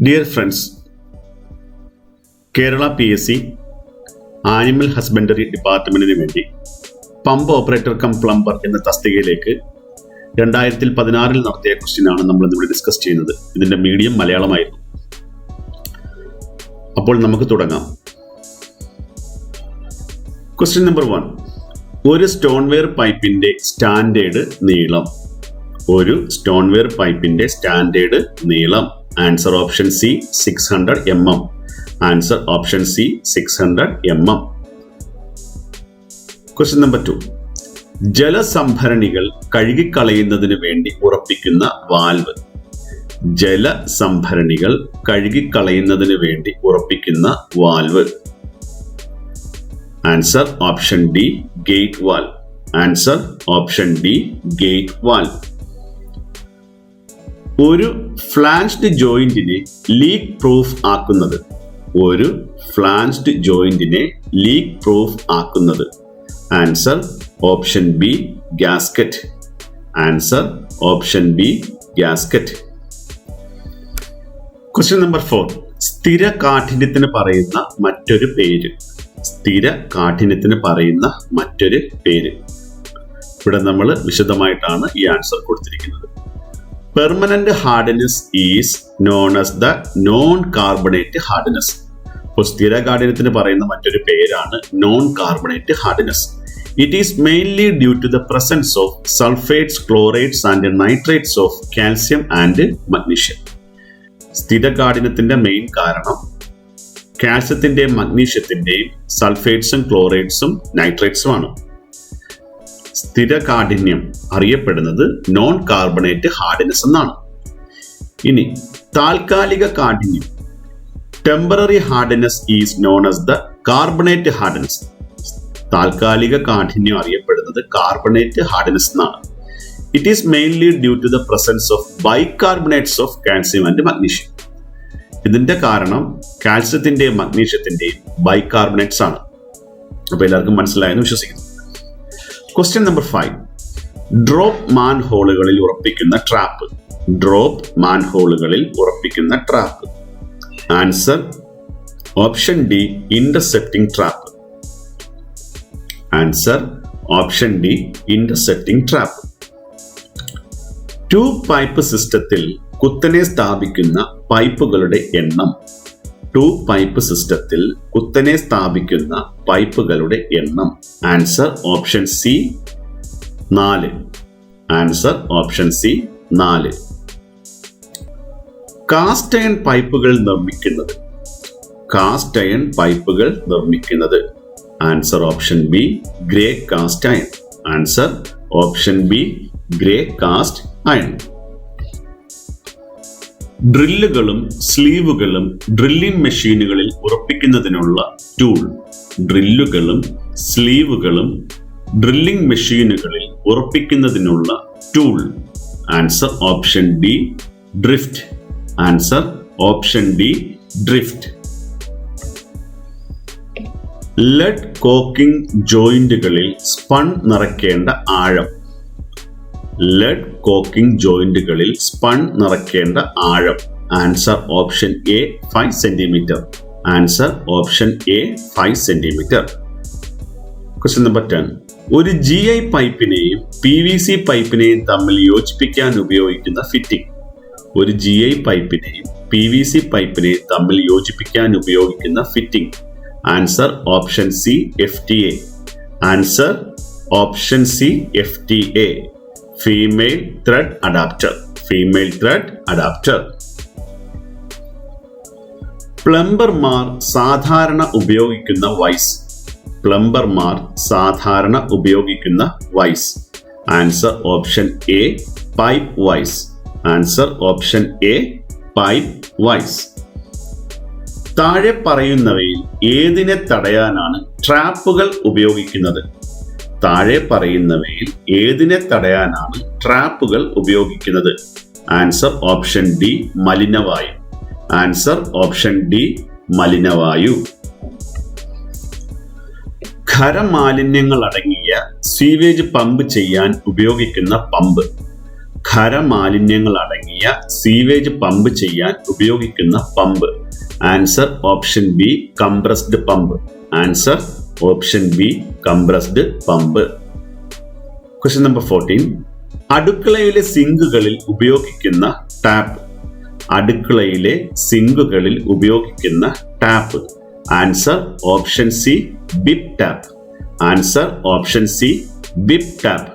Dear friends, Kerala PSC animal husbandry ഡിപ്പാർട്ട്മെന്റിന് വേണ്ടി pump operator cum plumber എന്ന തസ്തികയിലേക്ക് 2016 നടത്തിയ ക്വസ്റ്റ്യനാണ് നമ്മൾ ഇന്നിവിടെ ഡിസ്കസ് ചെയ്യുന്നത്. ഇതിന്റെ മീഡിയം മലയാളമായിരുന്നു. അപ്പോൾ നമുക്ക് തുടങ്ങാം. Question number 1. ഒരു സ്റ്റോൺവെയർ പൈപ്പിന്റെ സ്റ്റാൻഡേർഡ് നീളം. ഒരു സ്റ്റോൺവെയർ പൈപ്പിന്റെ സ്റ്റാൻഡേർഡ് നീളം. Answer option C 600 mm. Answer option C 600 mm. Question number 2. ജലസംഭരണികൾ കഴുകിക്കളയുന്നതിന് വേണ്ടി ഉറപ്പിക്കുന്ന വാൽവ്. ജലസംഭരണികൾ കഴുകിക്കളയുന്നതിന് വേണ്ടി ഉറപ്പിക്കുന്ന valve. Answer option D gate valve. Answer option D gate valve. ഒരു ഫ്ലാൻജ്ഡ് ജോയിന്റിനെ ലീക്ക് പ്രൂഫ് ആക്കുന്നത്. ഒരു ഫ്ലാൻജ്ഡ് ജോയിന്റിനെ ലീക്ക് പ്രൂഫ് ആക്കുന്നത്. Answer option B gasket. Answer option B gasket. Question number 4. സ്ഥിര കാഠിന്യത്തിന് പറയുന്ന മറ്റൊരു പേര്. സ്ഥിര കാഠിന്യത്തിന് പറയുന്ന മറ്റൊരു പേര്. ഇവിടെ നമ്മൾ വിശദമായിട്ടാണ് ഈ ആൻസർ കൊടുത്തിരിക്കുന്നത്. Permanent hardness is known as the non carbonate hardness. അപ്പോൾ സ്ഥിര കാഠിന്യത്തിന് പറയുന്ന മറ്റൊരു പേരാണ് non carbonate hardness. It is mainly due to the presence of sulphates, chlorides and nitrates of calcium and magnesium. സ്ഥിര കാഠിന്യത്തിന്റെ മെയിൻ കാരണം കാൽസ്യത്തിന്റെയും മഗ്നീഷ്യത്തിന്റെയും സൾഫേറ്റ്സും ക്ലോറൈഡ്സും നൈട്രേറ്റ്സും ആണ്. സ്ഥിര കാഠിന്യം അറിയപ്പെടുന്നത് നോൺ കാർബണേറ്റ് ഹാർഡ്നെസ് എന്നാണ്. ഇനി താൽക്കാലിക കാഠിന്യം, temporary hardness is known as the carbonate hardness. താൽക്കാലിക കാഠിന്യം അറിയപ്പെടുന്നത് കാർബണേറ്റ് ഹാർഡ്നെസ് എന്നാണ്. It is mainly due to the presence of bicarbonates of calcium and magnesium. ഇതിന്റെ കാരണം കാൽസ്യത്തിന്റെയും മഗ്നീഷ്യത്തിന്റെയും ബൈകാർബണേറ്റ്സ് ആണ്. അപ്പൊ എല്ലാവർക്കും മനസ്സിലായെന്ന് വിശ്വസിക്കുന്നു. Question number 5. ഡ്രോപ്പ് മാൻ ഹോളുകളിൽ ഉറപ്പിക്കുന്ന ട്രാപ്പ്. ഡ്രോപ്പ് മാൻ ഹോളുകളിൽ ഉറപ്പിക്കുന്ന trap. Answer option D intercepting trap. Answer option D intercepting trap. 2 pipe സിസ്റ്റത്തിൽ കുത്തനെ സ്ഥാപിക്കുന്ന പൈപ്പുകളുടെ എണ്ണം. 2 പൈപ്പ് സിസ്റ്റത്തിൽ കുത്തനെ സ്ഥാപിക്കുന്ന പൈപ്പുകളുടെ എണ്ണം. Answer option C 4. Answer option C 4. Cast iron പൈപ്പുകൾ നിർമ്മിക്കുന്നത്. കാസ്റ്റ് അയൺ പൈപ്പുകൾ നിർമ്മിക്കുന്നത്. Answer option B grey cast iron. Answer option B grey cast iron. ഡ്രില്ലുകളും സ്ലീവുകളും ഡ്രില്ലിംഗ് മെഷീനുകളിൽ ഉറപ്പിക്കുന്നതിനുള്ള ടൂൾ. ഡ്രില്ലുകളും സ്ലീവുകളും ഡ്രില്ലിംഗ് മെഷീനുകളിൽ ഉറപ്പിക്കുന്നതിനുള്ള tool. Answer option D drift. Answer option D drift. Lead caulking ജോയിന്റുകളിൽ സ്പൺ നിറയ്ക്കേണ്ട ആഴം. ലെഡ് കോക്കിംഗ് ജോയിന്റുകളിൽ സ്പൺ നിറയ്ക്കേണ്ട ആഴം. Answer option A 5 centimetre. Answer option A 5 centimetre. Question number 10. ഒരു GI പൈപ്പിനെയും PVC പൈപ്പിനെയും തമ്മിൽ യോജിപ്പിക്കാൻ ഉപയോഗിക്കുന്ന ഫിറ്റിംഗ്. ഒരു GI പൈപ്പിനെയും PVC പൈപ്പിനെയും തമ്മിൽ യോജിപ്പിക്കാൻ ഉപയോഗിക്കുന്ന fitting. Answer option C FTA. Answer option C FTA. Female thread adapter. Female thread adapter. പ്ലംബർമാർ സാധാരണ ഉപയോഗിക്കുന്ന വൈസ്. പ്ലംബർമാർ സാധാരണ ഉപയോഗിക്കുന്ന vice. Answer option A pipe vice. Answer option A pipe vice. താഴെ പറയുന്നവയിൽ ഏതിനെ തടയാനാണ് ട്രാപ്പുകൾ ഉപയോഗിക്കുന്നത്? താഴെ പറയുന്നവയിൽ ഏതിനെ തടയാനാണ് ട്രാപ്പുകൾ ഉപയോഗിക്കുന്നത്? ആൻസർ ഓപ്ഷൻ ഡി മലിനവായു. ആൻസർ ഓപ്ഷൻ ഡി മലിനവായു. ഖരമാലിന്യങ്ങൾ അടങ്ങിയ സ്വീവേജ് പമ്പ് ചെയ്യാൻ ഉപയോഗിക്കുന്ന പമ്പ്. ഖരമാലിന്യങ്ങൾ അടങ്ങിയ സീവേജ് പമ്പ് ചെയ്യാൻ ഉപയോഗിക്കുന്ന pump? Answer option B compressed pump. Answer option B compressed pump. Question number 14. അടുക്കളയിലെ സിങ്കുകളിൽ ഉപയോഗിക്കുന്ന ടാപ്പ്? അടുക്കളയിലെ സിങ്കുകളിൽ ഉപയോഗിക്കുന്ന tap? Answer option C bib tap. Answer option C bib tap.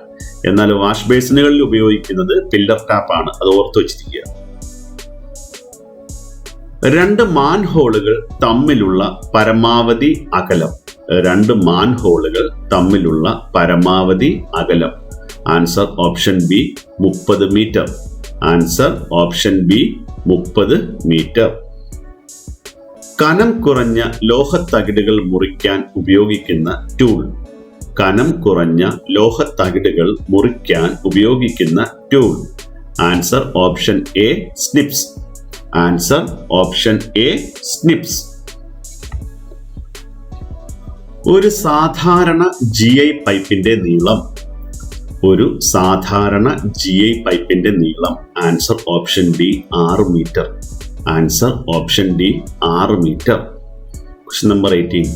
എന്നാൽ വാഷ് ബേസിനുകളിൽ ഉപയോഗിക്കുന്നത് പില്ലർ ടാപ്പ് ആണ്, അത് ഓർത്തു വെച്ചിരിക്കുക. രണ്ട് മാൻഹോളുകൾ തമ്മിലുള്ള പരമാവധി അകലം? രണ്ട് മാൻഹോളുകൾ തമ്മിലുള്ള പരമാവധി അകലം? Answer option B 30 metre. Answer option B 30 metre. കനം കുറഞ്ഞ ലോഹത്തകിടുകൾ മുറിക്കാൻ ഉപയോഗിക്കുന്ന ടൂൾ? കനം കുറഞ്ഞ ലോഹത്തകിടുകൾ മുറിക്കാൻ ഉപയോഗിക്കുന്ന tool? Answer option A snips. Answer option A snips. ഒരു സാധാരണ GI പൈപ്പിന്റെ നീളം? ഒരു സാധാരണ GI പൈപ്പിന്റെ നീളം? Answer option D 6 metre. Answer option D 6 metre. Question number 18.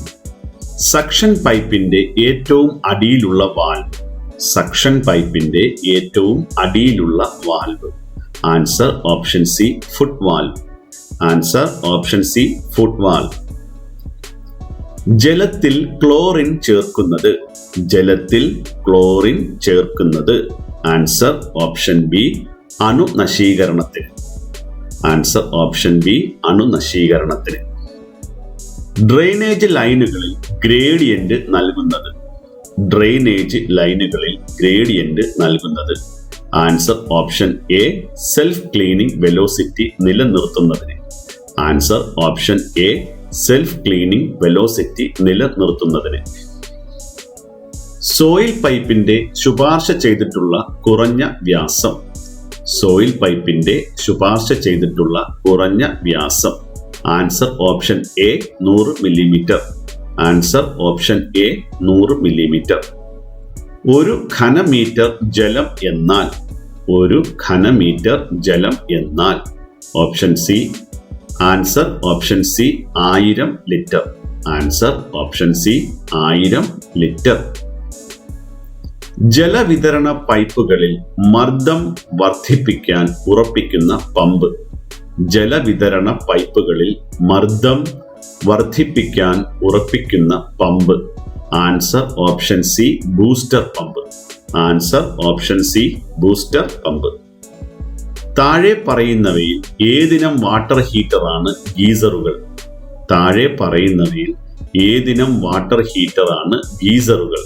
Suction പൈപ്പിന്റെ ഏറ്റവും അടിയിലുള്ള വാൽവ്? സക്ഷൻ പൈപ്പിന്റെ ഏറ്റവും അടിയിലുള്ള valve? Answer option C foot valve. Answer option C foot valve. ജലത്തിൽ ക്ലോറിൻ ചേർക്കുന്നത്? ജലത്തിൽ ക്ലോറിൻ ചേർക്കുന്നത്? ആൻസർ ഓപ്ഷൻ ബി അണുനശീകരണത്തിന്. ആൻസർ ഓപ്ഷൻ ബി അണുനശീകരണത്തിന്. ഡ്രെയിനേജ് ലൈനുകളിൽ ഗ്രേഡിയന്റ് നൽകുന്നത്? ഡ്രെയിനേജ് ലൈനുകളിൽ ഗ്രേഡിയന്റ് നൽകുന്നത്? Answer option A self cleaning velocity നിലനിർത്തുന്നതിന്. Answer option A self cleaning velocity നിലനിർത്തുന്നതിന്. സോയിൽ പൈപ്പിന്റെ ശുപാർശ ചെയ്തിട്ടുള്ള കുറഞ്ഞ വ്യാസം? സോയിൽ പൈപ്പിന്റെ ശുപാർശ ചെയ്തിട്ടുള്ള കുറഞ്ഞ വ്യാസം? Answer option A 100 millimetre. Answer option A 100 millimetre. ഒരു ഘനമീറ്റർ ജലം എന്നാൽ? ഒരു ഘനമീറ്റർ ജലം എന്നാൽ? Option C. Answer option C 1000 litre. Answer option C 1000 litre. ജലവിതരണ പൈപ്പുകളിൽ മർദ്ദം വർദ്ധിപ്പിക്കാൻ ഉറപ്പിക്കുന്ന പമ്പ്? ജലവിതരണ പൈപ്പുകളിൽ മർദ്ദം വർദ്ധിപ്പിക്കാൻ ഉറപ്പിക്കുന്ന pump? Answer option C booster pump. Answer option C booster pump. താഴെ പറയുന്നവയിൽ ഏതിനം വാട്ടർ ഹീറ്ററാണ് ഗീസറുകൾ? താഴെ പറയുന്നവയിൽ ഏതിനം വാട്ടർ ഹീറ്ററാണ് ഗീസറുകൾ?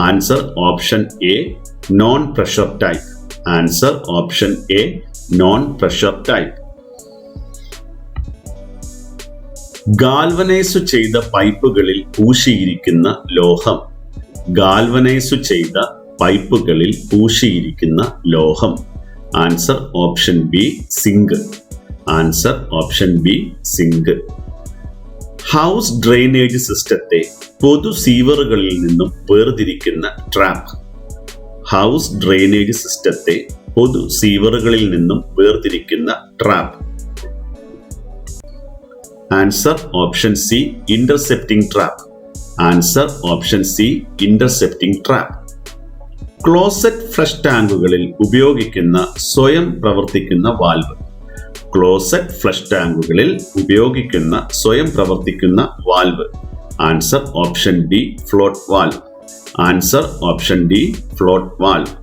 Answer option A non pressure type. Answer option A non pressure type. Galvanise ചെയ്ത പൈപ്പുകളിൽ പൂശിയിരിക്കുന്ന ലോഹം? ഗാൽവനൈസ് ചെയ്ത പൈപ്പുകളിൽ പൂശിയിരിക്കുന്ന ലോഹം? Answer option B zinc. Answer option B zinc. House drainage സിസ്റ്റത്തെ പൊതു സീവറുകളിൽ നിന്നും വേർതിരിക്കുന്ന ട്രാപ്പ്? ഹൗസ് ഡ്രെയിനേജ് സിസ്റ്റത്തെ പൊതു സീവറുകളിൽ നിന്നും വേർതിരിക്കുന്ന trap? Answer option C intercepting trap. Answer option C intercepting trap. Closet flush ടാങ്കുകളിൽ ഉപയോഗിക്കുന്ന സ്വയം പ്രവർത്തിക്കുന്ന വാൽവ്? ക്ലോസറ്റ് ഫ്ലഷ് ടാങ്കുകളിൽ ഉപയോഗിക്കുന്ന സ്വയം പ്രവർത്തിക്കുന്ന valve? Answer option D float valve. Answer option D float valve.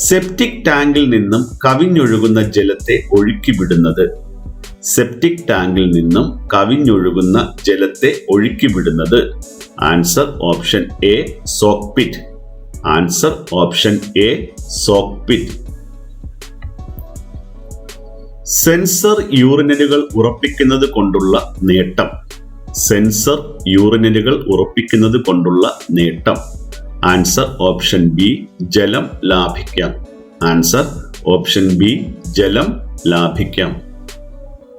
Septic ടാങ്കിൽ നിന്നും കവിഞ്ഞൊഴുകുന്ന ജലത്തെ ഒഴുക്കിവിടുന്നത്? സെപ്റ്റിക് ടാങ്കിൽ നിന്നും കവിഞ്ഞൊഴുകുന്ന ജലത്തെ ഒഴുക്കിവിടുന്നത്? Answer option A soak pit. Answer option A soak pit. Sensor യൂറിനലുകൾ ഉറപ്പിക്കുന്നത് കൊണ്ടുള്ള നേട്ടം? സെൻസർ യൂറിനലുകൾ ഉറപ്പിക്കുന്നത് കൊണ്ടുള്ള നേട്ടം? ആൻസർ ഓപ്ഷൻ ബി ജലം ലാഭിക്കാം. ആൻസർ ഓപ്ഷൻ ബി ജലം ലാഭിക്കാം.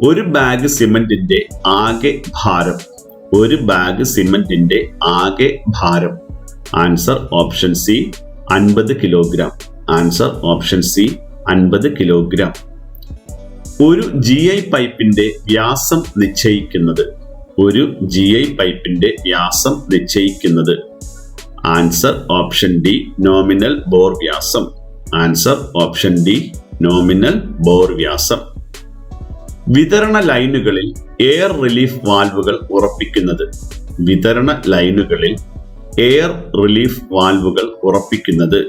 ഒരു ബാഗ് സിമന്റിന്റെ ആകെ ഭാരം? ഒരു ബാഗ് സിമന്റിന്റെ ആകെ ഭാരം? Answer option C 50 kilogram. Answer option C 50 kilogram. ഒരു GI പൈപ്പിന്റെ വ്യാസം നിശ്ചയിക്കുന്നത്. ഒരു GI പൈപ്പിന്റെ വ്യാസം നിശ്ചയിക്കുന്നത്. Answer option D nominal bore വ്യാസം. Answer option D nominal bore വ്യാസം. വിതരണ ലൈനുകളിൽ എയർ റിലീഫ് വാൽവുകൾ ഉറപ്പിക്കുന്നത്. വിതരണ ലൈനുകളിൽ എയർ റിലീഫ് വാൽവുകൾ ഉറപ്പിക്കുന്നത്.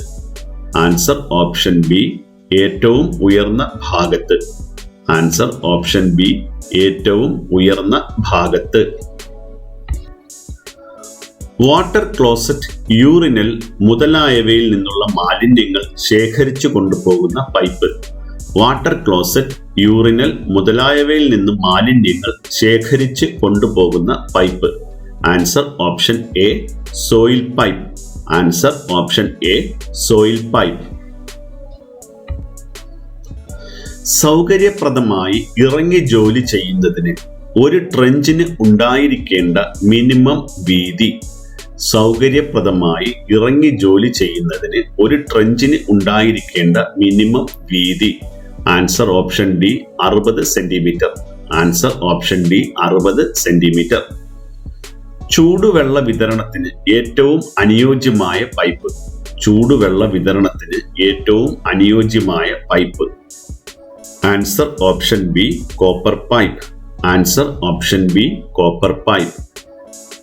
ആൻസർ ഓപ്ഷൻ ബി ഏറ്റവും ഉയർന്ന ഭാഗത്ത്. ആൻസർ ഓപ്ഷൻ ബി ഏറ്റവും ഉയർന്ന ഭാഗത്ത്. വാട്ടർ ക്ലോസറ്റ്, യൂറിനൽ മുതലായവയിൽ നിന്നുള്ള മാലിന്യങ്ങൾ ശേഖരിച്ചു കൊണ്ടുപോകുന്ന പൈപ്പ്. വാട്ടർ ക്ലോസറ്റ്, യൂറിനൽ മുതലായവയിൽ നിന്ന് മാലിന്യങ്ങൾ ശേഖരിച്ച് കൊണ്ടുപോകുന്ന pipe. Answer option A soil pipe. Answer option A soil pipe. സൗകര്യപ്രദമായി ഇറങ്ങി ജോലി ചെയ്യുന്നതിന് ഒരു ട്രെഞ്ചിന് ഉണ്ടായിരിക്കേണ്ട മിനിമം വീതി. സൗകര്യപ്രദമായി ഇറങ്ങി ജോലി ചെയ്യുന്നതിന് ഒരു ട്രെഞ്ചിന് ഉണ്ടായിരിക്കേണ്ട മിനിമം വീതി. Answer option D 60 centimetre. Answer option D 60 centimetre. ചൂടുവെള്ള വിതരണത്തിന് ഏറ്റവും അനുയോജ്യമായ പൈപ്പ്. ചൂടുവെള്ള വിതരണത്തിന് ഏറ്റവും അനുയോജ്യമായ pipe. Answer option B copper pipe. Answer option B copper pipe.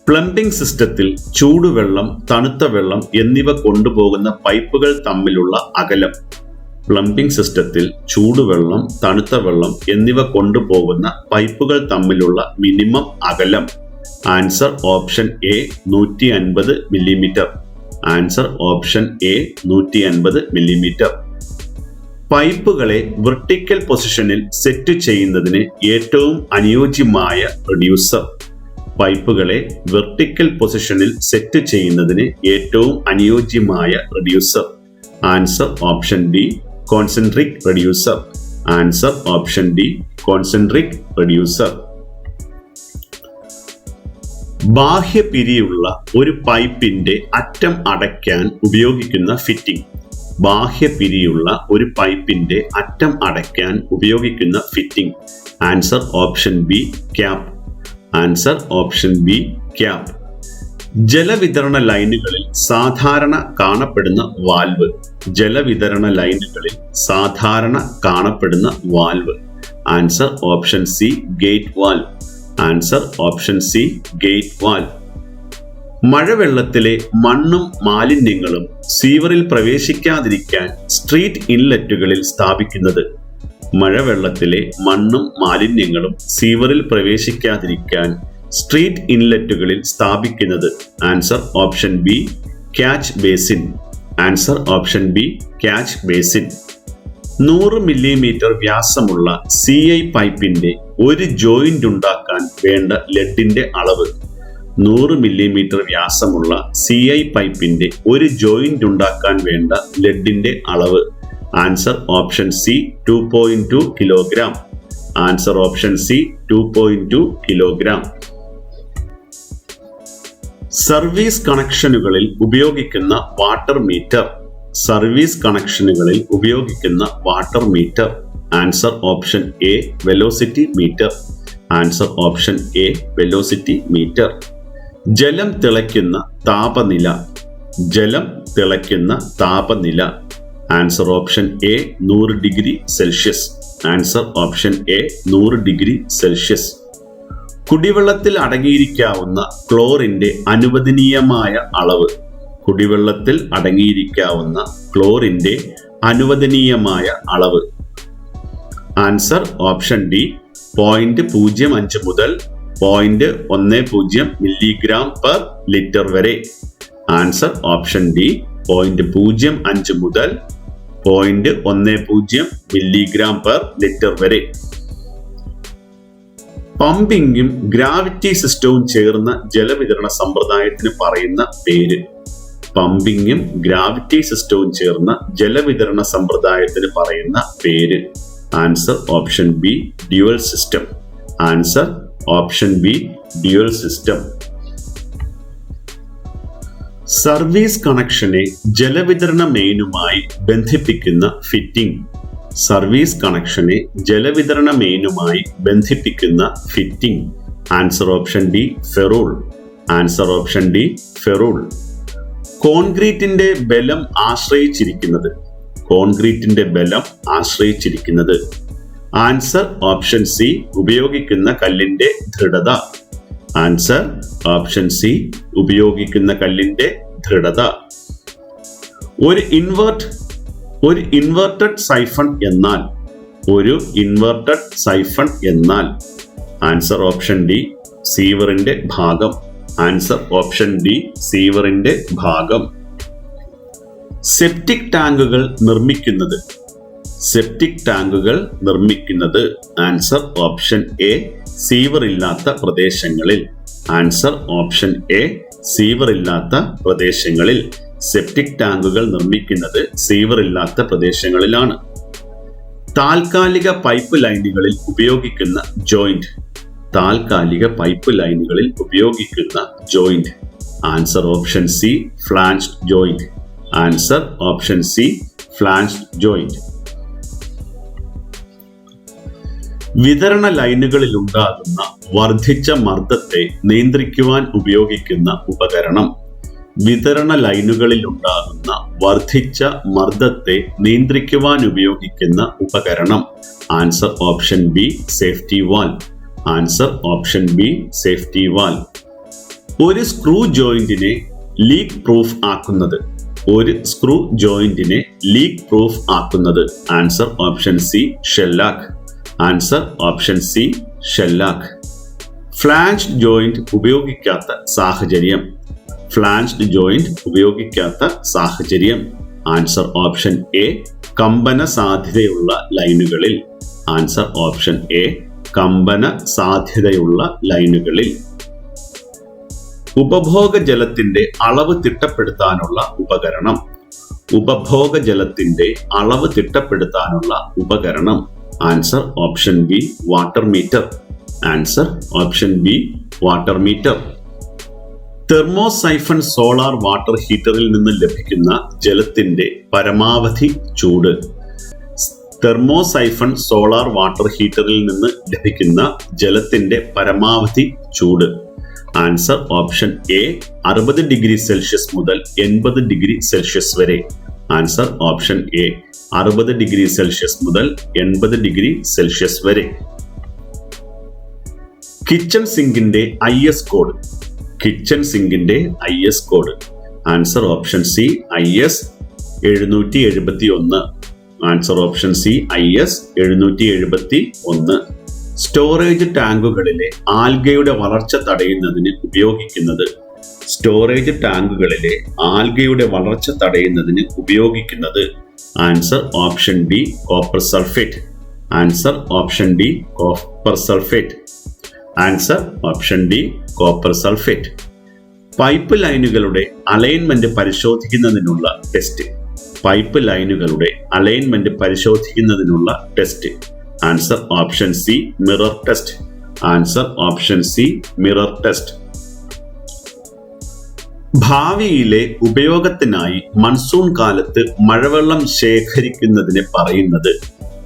Plumbing സിസ്റ്റത്തിൽ ചൂടുവെള്ളം, തണുത്ത വെള്ളം എന്നിവ കൊണ്ടുപോകുന്ന പൈപ്പുകൾ തമ്മിലുള്ള അകലം. പ്ലംബിംഗ് സിസ്റ്റത്തിൽ ചൂടുവെള്ളം, തണുത്ത വെള്ളം എന്നിവ കൊണ്ടുപോകുന്ന പൈപ്പുകൾ തമ്മിലുള്ള മിനിമം അകലം. Answer option A 150 millimetre. Answer option A 150 millimetre. പൈപ്പുകളെ വെർട്ടിക്കൽ പൊസിഷനിൽ സെറ്റ് ചെയ്യുന്നതിന് ഏറ്റവും അനുയോജ്യമായ റെഡ്യൂസർ. പൈപ്പുകളെ വെർട്ടിക്കൽ പൊസിഷനിൽ സെറ്റ് ചെയ്യുന്നതിന് ഏറ്റവും അനുയോജ്യമായ reducer. Answer option D concentric reducer. Answer option D concentric reducer. ബാഹ്യപിരിയുള്ള ഒരു പൈപ്പിന്റെ അറ്റം അടയ്ക്കാൻ ഉപയോഗിക്കുന്ന ഫിറ്റിംഗ്. ബാഹ്യപിരിയുള്ള ഒരു പൈപ്പിന്റെ അറ്റം അടയ്ക്കാൻ ഉപയോഗിക്കുന്ന fitting. Answer option B cap. Answer option B cap. ജലവിതരണ ലൈനുകളിൽ സാധാരണ കാണപ്പെടുന്ന വാൽവ്. ജലവിതരണ ലൈനുകളിൽ സാധാരണ കാണപ്പെടുന്ന valve. Answer option C gate valve. Answer option C gate valve. മഴവെള്ളത്തിലെ മണ്ണും മാലിന്യങ്ങളും സീവറിൽ പ്രവേശിക്കാതിരിക്കാൻ സ്ട്രീറ്റ് ഇൻലെറ്റുകളിൽ സ്ഥാപിക്കുന്നത്. മഴവെള്ളത്തിലെ മണ്ണും മാലിന്യങ്ങളും സീവറിൽ പ്രവേശിക്കാതിരിക്കാൻ സ്ട്രീറ്റ് ഇൻലെറ്റുകളിൽ സ്ഥാപിക്കുന്നത്. Answer option B catch basin. Answer option B catch basin. 100 millimetre വ്യാസമുള്ള CI പൈപ്പിന്റെ ഒരു ജോയിന്റ് ഉണ്ടാക്കാൻ വേണ്ട ലെഡിന്റെ അളവ്. 100 മില്ലിമീറ്റർ വ്യാസമുള്ള CI പൈപ്പിന്റെ ഒരു ജോയിന്റ് ഉണ്ടാക്കാൻ വേണ്ട ലെഡിന്റെ അളവ്. Answer option C 2.2 kilogram. Answer option C 2.2 kilogram. Service കണക്ഷനുകളിൽ ഉപയോഗിക്കുന്ന വാട്ടർ മീറ്റർ. സർവീസ് കണക്ഷനുകളിൽ ഉപയോഗിക്കുന്ന water meter. Answer option A velocity meter. Answer option A velocity meter. ജലം തിളയ്ക്കുന്ന താപനില. ജലം തിളയ്ക്കുന്ന താപനില. Answer option A 100 degree Celsius. Answer option A 100 degree Celsius. കുടിവെള്ളത്തിൽ അടങ്ങിയിരിക്കാവുന്ന ക്ലോറിന്റെ അനുവദനീയമായ അളവ്. കുടിവെള്ളത്തിൽ അടങ്ങിയിരിക്കാവുന്ന ക്ലോറിന്റെ അനുവദനീയമായ അളവ്. ആൻസർ ഓപ്ഷൻ ഡി 0.05 മുതൽ 0.10 മില്ലിഗ്രാം പെർ ലിറ്റർ വരെ. ആൻസർ ഓപ്ഷൻ ഡി 0.05 മുതൽ 0.10 മില്ലിഗ്രാം പെർ ലിറ്റർ വരെ. പമ്പിങ്ങും ഗ്രാവിറ്റി സിസ്റ്റവും ചേർന്ന ജലവിതരണ സമ്പ്രദായത്തിന് പറയുന്ന പേര്. പമ്പിങ്ങും ഗ്രാവിറ്റി സിസ്റ്റവും ചേർന്ന ജലവിതരണ സമ്പ്രദായത്തിന് പറയുന്ന പേര്. Answer option B dual system. Answer option B dual system. Service കണക്ഷനെ ജലവിതരണ മെയിനുമായി ബന്ധിപ്പിക്കുന്ന ഫിറ്റിംഗ്. സർവീസ് കണക്ഷനെ ജലവിതരണ മെയിനുമായി ബന്ധിപ്പിക്കുന്ന fitting. Answer option D ferrule. Answer option D ferrule. കോൺക്രീറ്റിന്റെ ബലം ആശ്രയിച്ചിരിക്കുന്നത്. കോൺക്രീറ്റിന്റെ ബലം ആശ്രയിച്ചിരിക്കുന്നത്. ആൻസർ ഓപ്ഷൻ സി ഉപയോഗിക്കുന്ന കല്ലിന്റെ ദൃഢത. ആൻസർ ഓപ്ഷൻ സി ഉപയോഗിക്കുന്ന കല്ലിന്റെ ദൃഢത. ഒരു ഇൻവെർട്ടഡ് സൈഫൺ എന്നാൽ. ഒരു ഇൻവെർട്ടഡ് സൈഫൺ എന്നാൽ. ആൻസർ ഓപ്ഷൻ ഡി സീവറിന്റെ ഭാഗം. ആൻസർ ഓപ്ഷൻ ഡി സീവറിന്റെ ഭാഗം. സെപ്റ്റിക് ടാങ്കുകൾ നിർമ്മിക്കുന്നത്. സെപ്റ്റിക് ടാങ്കുകൾ നിർമ്മിക്കുന്നത്. ആൻസർ ഓപ്ഷൻ എ സീവർ ഇല്ലാത്ത പ്രദേശങ്ങളിൽ. ആൻസർ ഓപ്ഷൻ എ സീവർ ഇല്ലാത്ത പ്രദേശങ്ങളിൽ. സെപ്റ്റിക് ടാങ്കുകൾ നിർമ്മിക്കുന്നത് സീവർ ഇല്ലാത്ത പ്രദേശങ്ങളിലാണ്. താൽക്കാലിക പൈപ്പ് ലൈനുകളിൽ ഉപയോഗിക്കുന്ന ജോയിന്റ്. താൽക്കാലിക പൈപ്പ് ലൈനുകളിൽ ഉപയോഗിക്കുന്ന joint. Answer option C ഫ്ലാഞ്ച്ഡ് joint. Answer option C ഫ്ലാഞ്ച്ഡ് joint. വിതരണ ലൈനുകളിൽ ഉണ്ടാകുന്ന വർദ്ധിച്ച മർദ്ദത്തെ നിയന്ത്രിക്കുവാൻ ഉപയോഗിക്കുന്ന ഉപകരണം. വിതരണ ലൈനുകളിൽ ഉണ്ടാകുന്ന വർദ്ധിച്ച മർദ്ദത്തെ നിയന്ത്രിക്കുവാൻ ഉപയോഗിക്കുന്ന ഉപകരണം. Answer option B safety valve. Answer option B safety valve. ഒരു സ്ക്രൂ ജോയിന്റിനെ ലീക്ക് പ്രൂഫ് ആക്കുന്നത്. ഒരു സ്ക്രൂ ജോയിന്റിനെ ലീക്ക് പ്രൂഫ് ആക്കുന്നത്. Answer option C shellac. Answer option C shellac. ഫ്ലാഞ്ച്ഡ് joint ഉപയോഗിക്കാത്ത സാഹചര്യം. ഫ്ലാഞ്ച്ഡ് ജോയിന്റ് ഉപയോഗിക്കാത്ത സാഹചര്യം. ആൻസർ ഓപ്ഷൻ എ കമ്പന സാധ്യതയുള്ള ലൈനുകളിൽ. ആൻസർ ഓപ്ഷൻ എ കമ്പന സാധ്യതയുള്ള ലൈനുകളിൽ. ഉപഭോഗ ജലത്തിന്റെ അളവ് തിട്ടപ്പെടുത്താനുള്ള ഉപകരണം. ഉപഭോഗ ജലത്തിന്റെ അളവ് തിട്ടപ്പെടുത്താനുള്ള ഉപകരണം. Answer option B water meter. Answer option B water meter. Thermosiphon solar water ഹീറ്ററിൽ നിന്ന് ലഭിക്കുന്ന ജലത്തിന്റെ പരമാവധി ചൂട്. തെർമോസൈഫൺ സോളാർ വാട്ടർ ഹീറ്ററിൽ നിന്ന് ലഭിക്കുന്ന ജലത്തിന്റെ പരമാവധി ചൂട്. Answer option A 60 degree Celsius മുതൽ 80 ഡിഗ്രി സെൽഷ്യസ് വരെ. Answer option A 60 degree Celsius മുതൽ 80 ഡിഗ്രി സെൽഷ്യസ് വരെ. കിച്ചൺ സിങ്കിന്റെ IS കോഡ്. കിച്ചൺ സിങ്കിന്റെ IS code. Answer option C IS 771. Answer option C IS 771. Storage ടാങ്കുകളിലെ ആൽഗയുടെ വളർച്ച തടയുന്നതിന് ഉപയോഗിക്കുന്നത്. സ്റ്റോറേജ് ടാങ്കുകളിലെ ആൽഗയുടെ വളർച്ച തടയുന്നതിന് ഉപയോഗിക്കുന്നത്. Answer option D copper sulphate. Answer option D copper sulphate. Answer option D copper sulphate. Pipe ലൈനുകളുടെ അലൈൻമെന്റ് പരിശോധിക്കുന്നതിനുള്ള ടെസ്റ്റ്. പൈപ്പ് ലൈനുകളുടെ അലൈൻമെന്റ് പരിശോധിക്കുന്നതിനുള്ള test. Answer option C mirror test. Answer option C mirror test. ഭാവിയിലെ ഉപയോഗത്തിനായി monsoon കാലത്ത് മഴവെള്ളം ശേഖരിക്കുന്നതിനെ പറയുന്നത്.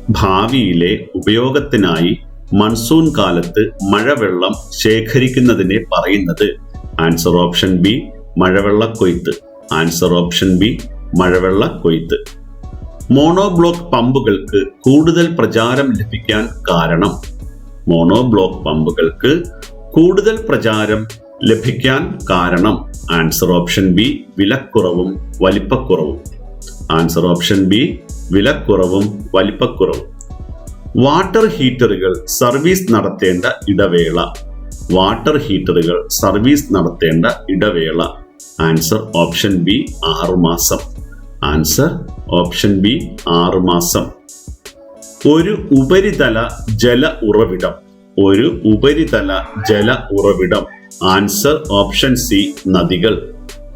ഭാവിയിലെ ഉപയോഗത്തിനായി മൺസൂൺ കാലത്ത് മഴവെള്ളം ശേഖരിക്കുന്നതിനെ പറയുന്നത്. ആൻസർ ഓപ്ഷൻ ബി മഴവെള്ളക്കൊയ്ത്ത്. ആൻസർ ഓപ്ഷൻ ബി മഴവെള്ളക്കൊയ്ത്ത്. മോണോബ്ലോക്ക് പമ്പുകൾക്ക് കൂടുതൽ പ്രചാരം ലഭിക്കാൻ കാരണം. മോണോബ്ലോക്ക് പമ്പുകൾക്ക് കൂടുതൽ പ്രചാരം ലഭിക്കാൻ കാരണം. ആൻസർ ഓപ്ഷൻ ബി വിലക്കുറവും വലിപ്പക്കുറവും. ആൻസർ ഓപ്ഷൻ ബി വിലക്കുറവും വലിപ്പക്കുറവും. വാട്ടർ ഹീറ്ററുകൾ സർവീസ് നടത്തേണ്ട ഇടവേള. വാട്ടർ ഹീറ്ററുകൾ സർവീസ് നടത്തേണ്ട ഇടവേള. ആൻസർ ഓപ്ഷൻ ബി 6 മാസം. ആൻസർ ഓപ്ഷൻ ബി 6 മാസം. ഒരു ഉപരിതല ജല ഉറവിടം. ഒരു ഉപരിതല ജല ഉറവിടം. ആൻസർ ഓപ്ഷൻ സി നദികൾ.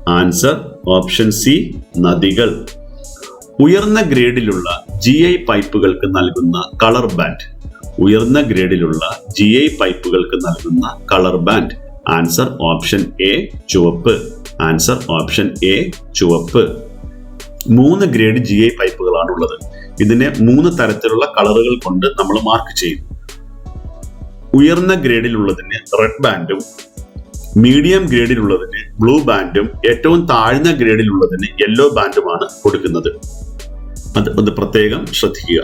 ആൻസർ ഓപ്ഷൻ സി നദികൾ. ഉയർന്ന ഗ്രേഡിലുള്ള GI പൈപ്പുകൾക്ക് നൽകുന്ന കളർ ബാൻഡ്. ഉയർന്ന ഗ്രേഡിലുള്ള GI പൈപ്പുകൾക്ക് നൽകുന്ന colour band. Answer option A ചുവപ്പ്. ആൻസർ ഓപ്ഷൻ എ ചുവപ്പ്. 3 ഗ്രേഡ് GI പൈപ്പുകളാണ് ഉള്ളത്. ഇതിനെ 3 തരത്തിലുള്ള കളറുകൾ കൊണ്ട് നമ്മൾ മാർക്ക് ചെയ്യും. ഉയർന്ന ഗ്രേഡിലുള്ളതിന് റെഡ് ബാൻഡും, മീഡിയം ഗ്രേഡിലുള്ളതിന് ബ്ലൂ ബാൻഡും, ഏറ്റവും താഴ്ന്ന ഗ്രേഡിലുള്ളതിന് യെല്ലോ ബാൻഡുമാണ് കൊടുക്കുന്നത്. അത് പ്രത്യേകം ശ്രദ്ധിക്കുക.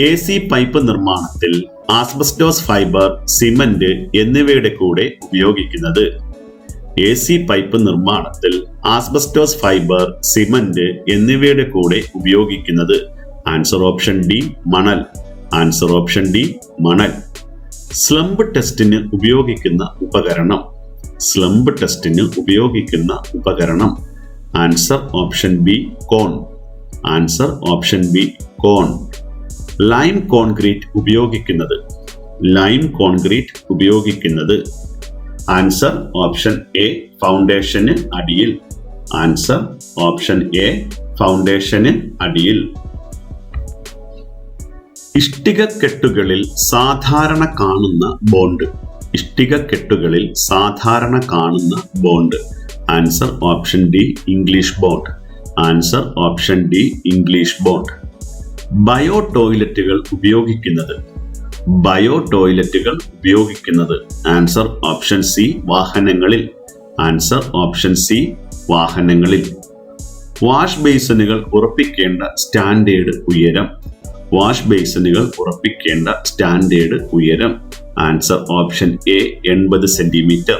AC പൈപ്പ് നിർമ്മാണത്തിൽ ആസ്ബസ്റ്റോസ് ഫൈബർ, സിമന്റ് എന്നിവയുടെ കൂടെ ഉപയോഗിക്കുന്നത്. AC പൈപ്പ് നിർമ്മാണത്തിൽ ആസ്ബസ്റ്റോസ് ഫൈബർ, സിമന്റ് എന്നിവയുടെ കൂടെ ഉപയോഗിക്കുന്നത്. ആൻസർ ഓപ്ഷൻ ഡി മണൽ. ആൻസർ ഓപ്ഷൻ ഡി മണൽ. സ്ലംബ് ടെസ്റ്റിന് ഉപയോഗിക്കുന്ന ഉപകരണം. സ്ലംബ് ടെസ്റ്റിന് ഉപയോഗിക്കുന്ന ഉപകരണം. ആൻസർ ഓപ്ഷൻ ബി കോൺ. ആൻസർ ഓപ്ഷൻ ബി കോൺ. ലൈം കോൺക്രീറ്റ് ഉപയോഗിക്കുന്നത്. ലൈം കോൺക്രീറ്റ് ഉപയോഗിക്കുന്നത്. ആൻസർ ഓപ്ഷൻ എ ഫൗണ്ടേഷന് അടിയിൽ. ആൻസർ ഓപ്ഷൻ എ ഫൗണ്ടേഷന് അടിയിൽ. ഇഷ്ടികക്കെട്ടുകളിൽ സാധാരണ കാണുന്ന ബോണ്ട്. ഇഷ്ടികക്കെട്ടുകളിൽ സാധാരണ കാണുന്ന bond. Answer option D English bond. Answer option D English bond. Bio ടോയ്ലറ്റുകൾ ഉപയോഗിക്കുന്നത്. ബയോ ടോയ്ലറ്റുകൾ ഉപയോഗിക്കുന്നത്. ആൻസർ ഓപ്ഷൻ സി വാഹനങ്ങളിൽ. ആൻസർ ഓപ്ഷൻ സി വാഹനങ്ങളിൽ. വാഷ് ബേസിനുകൾ ഉറപ്പിക്കേണ്ട സ്റ്റാൻഡേർഡ് ഉയരം. വാഷ് ബേസിനുകൾ ഉറപ്പിക്കേണ്ട സ്റ്റാൻഡേർഡ് ഉയരം. Answer option A 80 centimetre.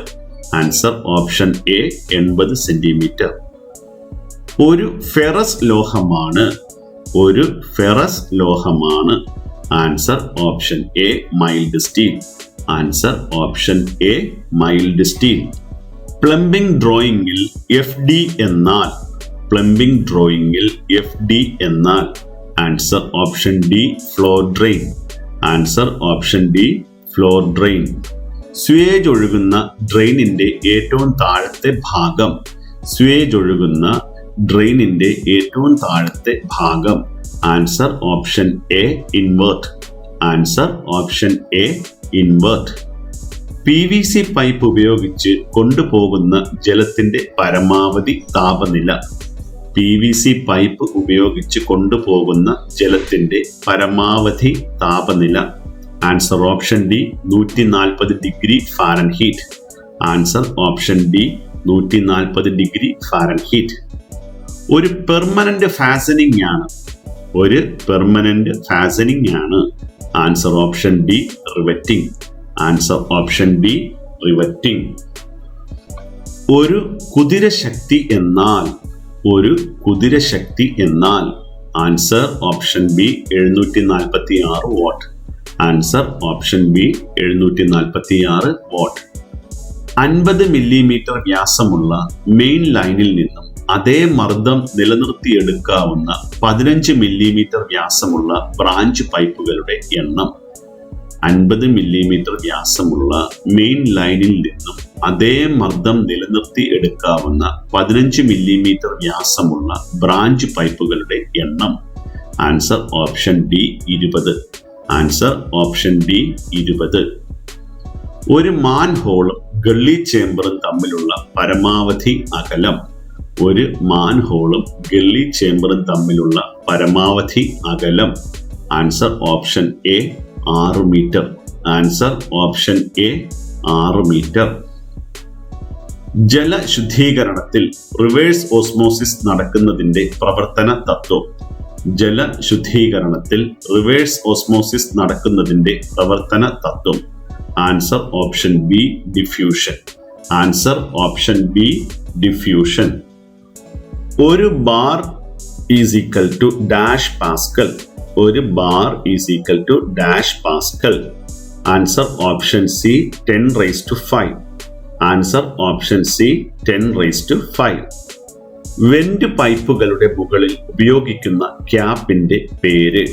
Answer option A 80 centimetre. ഒരു ഫെറസ് ലോഹമാണ്. ഒരു ഫെറസ് ലോഹമാണ്. Answer option A mild steel. Answer option A mild steel. Plumbing ഡ്രോയിങ്ങിൽ FD എന്നാൽ. പ്ലംബിംഗ് ഡ്രോയിങ്ങിൽ FD എന്നാൽ. Answer option D floor drain. Answer option D floor drain. Sewage ഒഴുകുന്ന ഡ്രെയിനിന്റെ ഏറ്റവും താഴത്തെ ഭാഗം. സ്വേജ് ഒഴുകുന്ന ഡ്രെയിനിന്റെ ഏറ്റവും താഴത്തെ ഭാഗം. Answer option A invert. Answer option A invert. PVC pipe ഉപയോഗിച്ച് കൊണ്ടുപോകുന്ന ജലത്തിന്റെ പരമാവധി താപനില. PVC പൈപ്പ് ഉപയോഗിച്ച് കൊണ്ടുപോകുന്ന ജലത്തിന്റെ പരമാവധി താപനില. Answer option D 140 degree Fahrenheit. Answer option D 140 degree Fahrenheit. ഒരു പെർമനന്റ് ഫാസനിങ് ആണ്. ഒരു പെർമനന്റ് ഫാസനിങ് ആണ്. Answer option D riveting. Answer option D riveting. ഒരു കുതിരശക്തി എന്നാൽ. ഒരു കുതിരശക്തി എന്നാൽ. Answer option B 746 what. Answer option B 746 what. 50 millimetre വ്യാസമുള്ള മെയിൻ ലൈനിൽ നിന്നും അതേ മർദ്ദം നിലനിർത്തിയെടുക്കാവുന്ന 15 മില്ലിമീറ്റർ വ്യാസമുള്ള ബ്രാഞ്ച് പൈപ്പുകളുടെ എണ്ണം. 50 മില്ലിമീറ്റർ വ്യാസമുള്ള മെയിൻ ലൈനിൽ നിന്നും അതേ മർദ്ദം നിലനിർത്തി എടുക്കാവുന്ന 15 മില്ലിമീറ്റർ വ്യാസമുള്ള ബ്രാഞ്ച് പൈപ്പുകളുടെ എണ്ണം. Answer option D 20. Answer option D 20. ഒരു മാൻ ഹോളും ഗള്ളി ചേംബറും തമ്മിലുള്ള പരമാവധി അകലം. ഒരു മാൻ ഹോളും ഗള്ളി ചേംബറും തമ്മിലുള്ള പരമാവധി അകലം. Answer option A 6 metre. Answer option A 6 metre. ജലശുദ്ധീകരണത്തിൽ റിവേഴ്സ് ഓസ്മോസിസ് നടക്കുന്നതിന്റെ പ്രവർത്തന തത്വം. ജലശുദ്ധീകരണത്തിൽ റിവേഴ്സ് ഓസ്മോസിസ് നടക്കുന്നതിന്റെ പ്രവർത്തന തത്വം. Answer option B diffusion. Answer option B diffusion. ഒരു bar is equal to dash pascal. ഒരു bar is equal to dash pascal. Answer option C 10⁵. Answer option C 10⁵. Vent പൈപ്പുകളുടെ മുകളിൽ ഉപയോഗിക്കുന്ന ക്യാപ്പിന്റെ പേര്.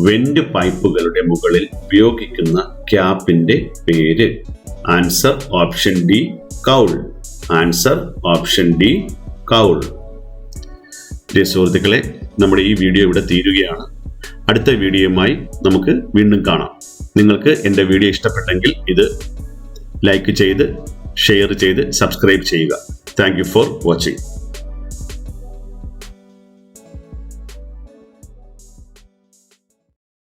വെന്റ് പൈപ്പുകളുടെ മുകളിൽ ഉപയോഗിക്കുന്ന ക്യാപ്പിന്റെ പേര്. Answer option D Kaul. Answer option D Kaul. സുഹൃത്തുക്കളെ, നമ്മുടെ ഈ വീഡിയോ ഇവിടെ തീരുകയാണ്. അടുത്ത വീഡിയോയുമായി നമുക്ക് വീണ്ടും കാണാം. നിങ്ങൾക്ക് എൻ്റെ വീഡിയോ ഇഷ്ടപ്പെട്ടെങ്കിൽ ഇത് ലൈക്ക് ചെയ്ത് ഷെയർ ചെയ്ത് സബ്സ്ക്രൈബ് ചെയ്യുക. Thank you for watching.